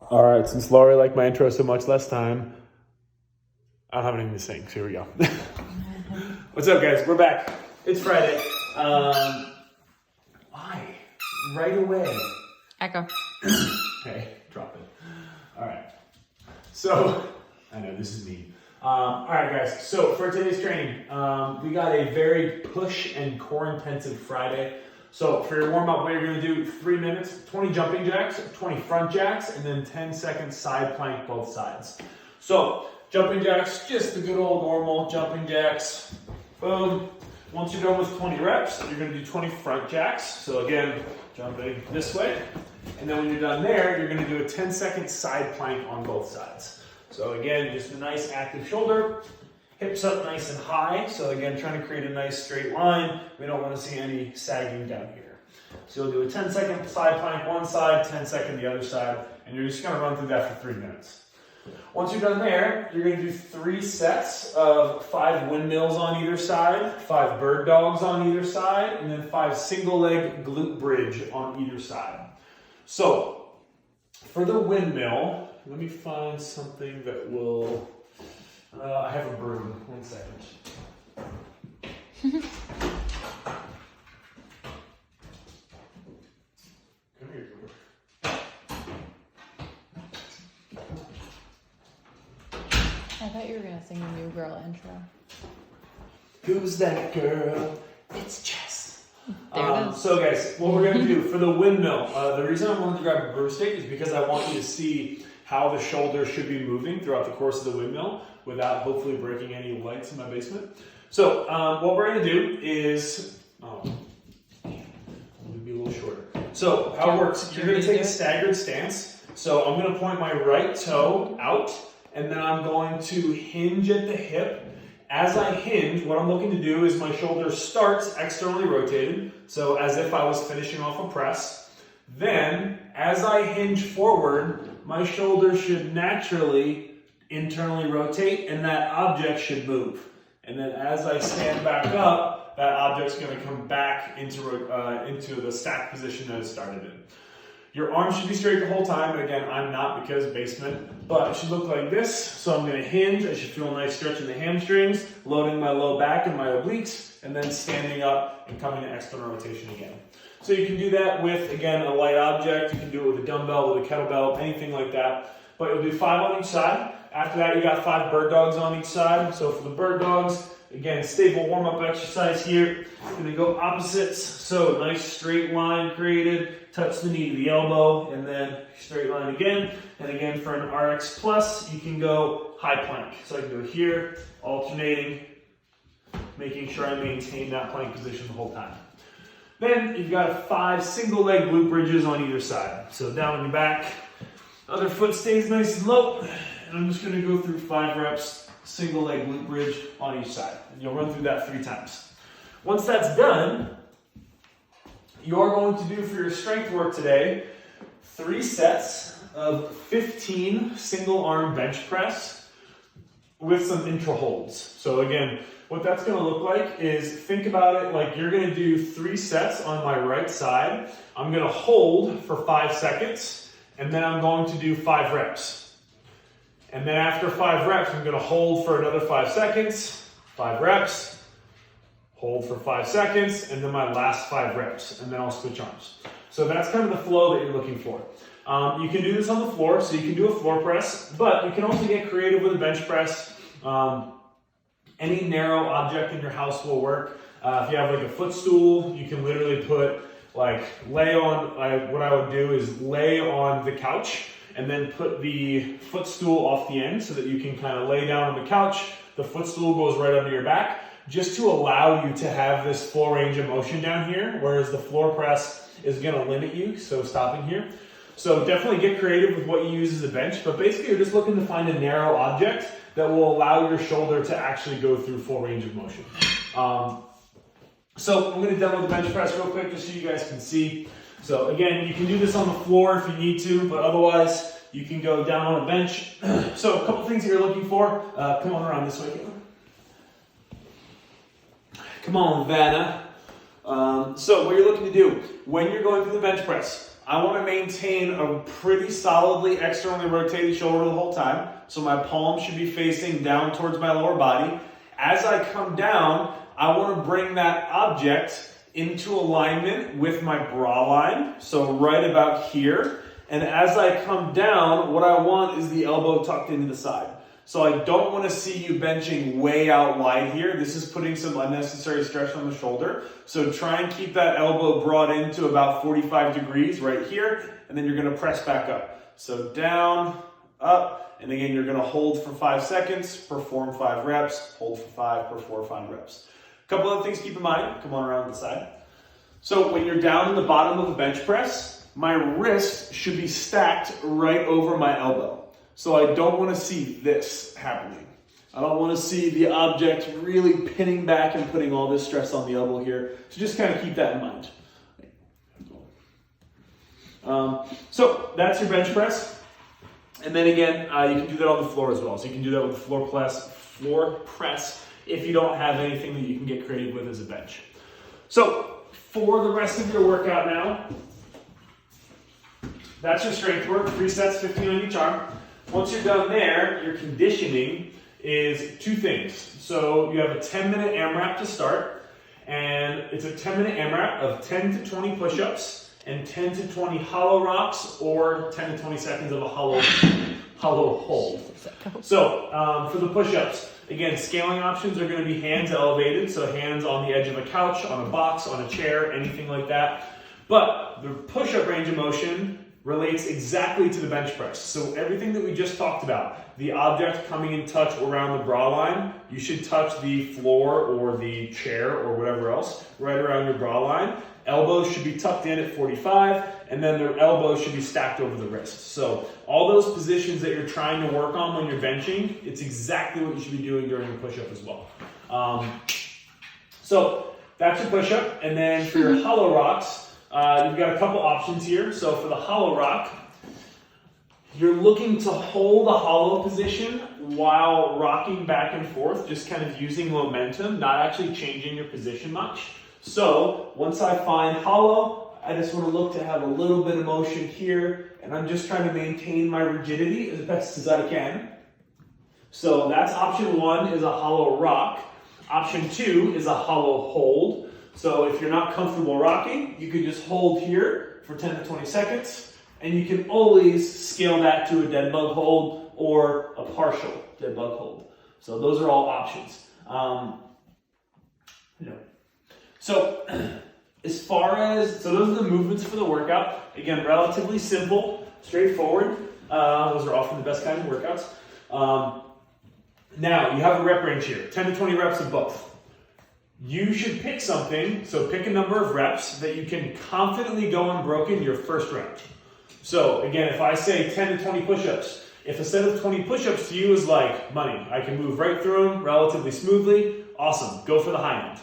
All right, since Laurie liked my intro so much last time, I don't have anything to sing, so here we go. What's up, guys? We're back. It's Friday. Why? Right away. Echo. Hey, drop it. All right. So, I know this is mean. All right, guys. So for today's training, we got a very push and core intensive Friday. So for your warm up, we're going to do 3 minutes, 20 jumping jacks, 20 front jacks, and then 10 seconds side plank both sides. So jumping jacks, just the good old normal jumping jacks. Boom. Once you're done with 20 reps, you're going to do 20 front jacks. So again, jumping this way. And then when you're done there, you're going to do a 10-second side plank on both sides. So again, just a nice active shoulder, hips up nice and high. So again, trying to create a nice straight line. We don't want to see any sagging down here. So you'll do a 10-second side plank one side, 10-second the other side, and you're just going to run through that for 3 minutes. Once you're done there, you're going to do 3 sets of 5 windmills on either side, 5 bird dogs on either side, and then 5 single leg glute bridge on either side. So for the windmill, let me find something that will, I have a broom, 1 second. Come here, Cooper. I thought you were gonna sing a New Girl intro. Who's that girl? It's Jess. There it is. So guys, what we're gonna do for the windmill, the reason I wanted to grab a broomstick is because I want you to see how the shoulder should be moving throughout the course of the windmill without hopefully breaking any lights in my basement. So what we're gonna do is, let me be a little shorter. So how it works, you're gonna take a staggered stance. So I'm gonna point my right toe out, and then I'm going to hinge at the hip. As I hinge, what I'm looking to do is my shoulder starts externally rotated, so as if I was finishing off a press. Then, as I hinge forward, my shoulder should naturally internally rotate and that object should move. And then as I stand back up, that object's going to come back into the stack position that it started in. Your arms should be straight the whole time, and again, I'm not because basement, but it should look like this. So I'm going to hinge, I should feel a nice stretch in the hamstrings, loading my low back and my obliques, and then standing up and coming to external rotation again. So you can do that with, again, a light object. You can do it with a dumbbell, with a kettlebell, anything like that. But you'll do 5 on each side. After that, you got 5 bird dogs on each side. So for the bird dogs, again, stable warm-up exercise here. Going to go opposites. So nice straight line created. Touch the knee to the elbow, and then straight line again. And again, for an RX Plus, you can go high plank. So I can go here, alternating, making sure I maintain that plank position the whole time. Then you've got 5 single leg glute bridges on either side. So down on your back, other foot stays nice and low. And I'm just going to go through 5 reps, single leg glute bridge on each side. And you'll run through that 3 times. Once that's done, you're going to do for your strength work today 3 sets of 15 single arm bench press with some intra holds. So again, what that's going to look like is, think about it like you're going to do 3 sets on my right side. I'm going to hold for 5 seconds, and then I'm going to do 5 reps. And then after 5 reps, I'm going to hold for another 5 seconds, 5 reps, hold for 5 seconds, and then my last 5 reps, and then I'll switch arms. So that's kind of the flow that you're looking for. You can do this on the floor, so you can do a floor press, but you can also get creative with a bench press. Any narrow object in your house will work. If you have like a footstool, you can literally put what I would do is lay on the couch and then put the footstool off the end so that you can kind of lay down on the couch. The footstool goes right under your back, just to allow you to have this full range of motion down here, whereas the floor press is going to limit you, so stopping here. So definitely get creative with what you use as a bench, but basically you're just looking to find a narrow object that will allow your shoulder to actually go through full range of motion. So I'm going to demo the bench press real quick just so you guys can see. So again, you can do this on the floor if you need to, but otherwise you can go down on a bench. So a couple things that you're looking for. Come on around this way, Caitlin. Come on, Vanna. So what you're looking to do when you're going through the bench press, I want to maintain a pretty solidly externally rotated shoulder the whole time. So my palm should be facing down towards my lower body. As I come down, I want to bring that object into alignment with my bra line. So right about here. And as I come down, what I want is the elbow tucked into the side. So I don't want to see you benching way out wide here. This is putting some unnecessary stress on the shoulder. So try and keep that elbow brought into about 45 degrees right here, and then you're going to press back up. So down, up, and again, you're going to hold for 5 seconds, perform 5 reps, hold for 5, perform 5 reps. A couple other things to keep in mind. Come on around the side. So when you're down in the bottom of a bench press, my wrist should be stacked right over my elbow. So I don't want to see this happening. I don't want to see the object really pinning back and putting all this stress on the elbow here. So just kind of keep that in mind. So that's your bench press. And then again, you can do that on the floor as well. So you can do that with the floor press if you don't have anything that you can get creative with as a bench. So for the rest of your workout now, that's your strength work, 3 sets, 15 on each arm. Once you're done there, your conditioning is 2 things. So you have a 10-minute AMRAP to start, and it's a 10-minute AMRAP of 10 to 20 push-ups and 10 to 20 hollow rocks or 10 to 20 seconds of a hollow hold. So for the push-ups, again, scaling options are going to be hands elevated, so hands on the edge of a couch, on a box, on a chair, anything like that. But the push-up range of motion relates exactly to the bench press. So everything that we just talked about, the object coming in touch around the bra line, you should touch the floor or the chair or whatever else right around your bra line. Elbows should be tucked in at 45, and then the elbows should be stacked over the wrist. So all those positions that you're trying to work on when you're benching, it's exactly what you should be doing during a push-up as well. So that's your push-up, and then for your hollow rocks, you've got a couple options here. So for the hollow rock, you're looking to hold a hollow position while rocking back and forth, just kind of using momentum, not actually changing your position much. So once I find hollow, I just want to look to have a little bit of motion here, and I'm just trying to maintain my rigidity as best as I can. So that's option 1 is a hollow rock. Option 2 is a hollow hold. So if you're not comfortable rocking, you can just hold here for 10 to 20 seconds, and you can always scale that to a dead bug hold or a partial dead bug hold. So those are all options. So those are the movements for the workout. Again, relatively simple, straightforward. Those are often the best kind of workouts. Now, you have a rep range here, 10 to 20 reps of both. You should pick something, so pick a number of reps that you can confidently go unbroken your first rep. So again, if I say 10 to 20 push-ups, if a set of 20 push-ups to you is like money, I can move right through them relatively smoothly, awesome, go for the high end.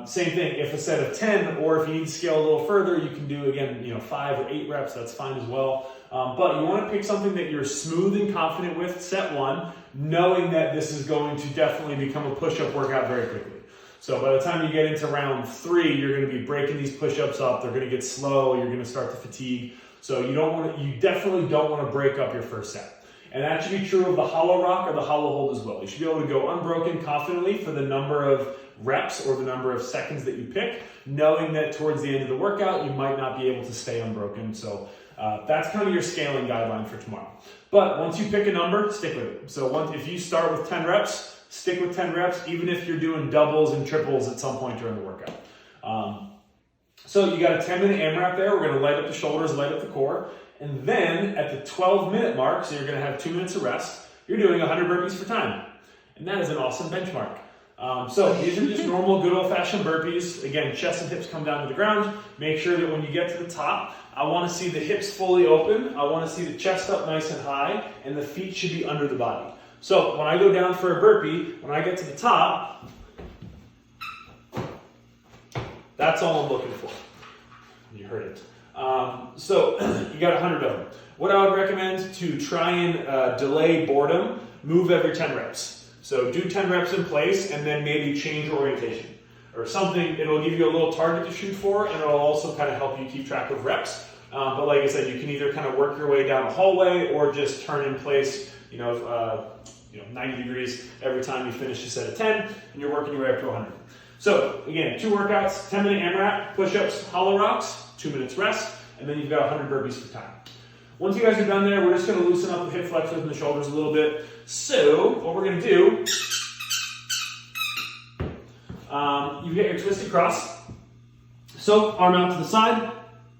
Same thing, if a set of 10, or if you need to scale a little further, you can do, again, 5 or 8 reps, that's fine as well. But you want to pick something that you're smooth and confident with, set 1, knowing that this is going to definitely become a push-up workout very quickly. So by the time you get into round 3, you're going to be breaking these push-ups up, they're going to get slow, you're going to start to fatigue. So you definitely don't want to break up your first set. And that should be true of the hollow rock or the hollow hold as well. You should be able to go unbroken confidently for the number of reps or the number of seconds that you pick, knowing that towards the end of the workout, you might not be able to stay unbroken. So that's kind of your scaling guideline for tomorrow. But once you pick a number, stick with it. So if you start with 10 reps, stick with 10 reps, even if you're doing doubles and triples at some point during the workout. So you got a 10-minute AMRAP there. We're going to light up the shoulders, light up the core. And then at the 12-minute mark, so you're going to have 2 minutes of rest, you're doing 100 burpees for time. And that is an awesome benchmark. So these are just normal, good old-fashioned burpees. Again, chest and hips come down to the ground. Make sure that when you get to the top, I want to see the hips fully open. I want to see the chest up nice and high, and the feet should be under the body. So when I go down for a burpee, when I get to the top, that's all I'm looking for. You heard it. So you got 100 of them. What I would recommend to try and delay boredom, move every 10 reps. So do 10 reps in place and then maybe change orientation or something. It'll give you a little target to shoot for, and it'll also kind of help you keep track of reps. But like I said, you can either kind of work your way down a hallway or just turn in place, 90 degrees every time you finish a set of 10, and you're working your way up to 100. So again, 2 workouts, 10-minute AMRAP, push-ups, hollow rocks, 2 minutes rest, and then you've got 100 burpees for time. Once you guys are done there, we're just going to loosen up the hip flexors and the shoulders a little bit. So what we're going to do, you get your twisted cross. So arm out to the side,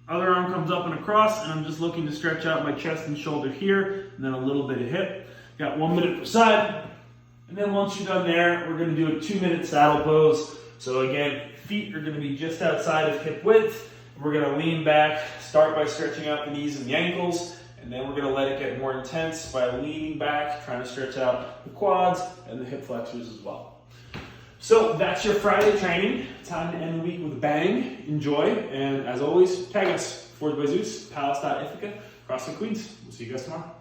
other arm comes up and across, and I'm just looking to stretch out my chest and shoulder here, and then a little bit of hip. Got 1 minute per side. And then once you're done there, we're going to do a 2-minute saddle pose. So again, feet are going to be just outside of hip width. We're going to lean back, start by stretching out the knees and the ankles, and then we're going to let it get more intense by leaning back, trying to stretch out the quads and the hip flexors as well. So that's your Friday training. Time to end the week with a bang. Enjoy, and as always, tag us, Forged by Zeus, Palace.Ithaca, CrossFit Queens. We'll see you guys tomorrow.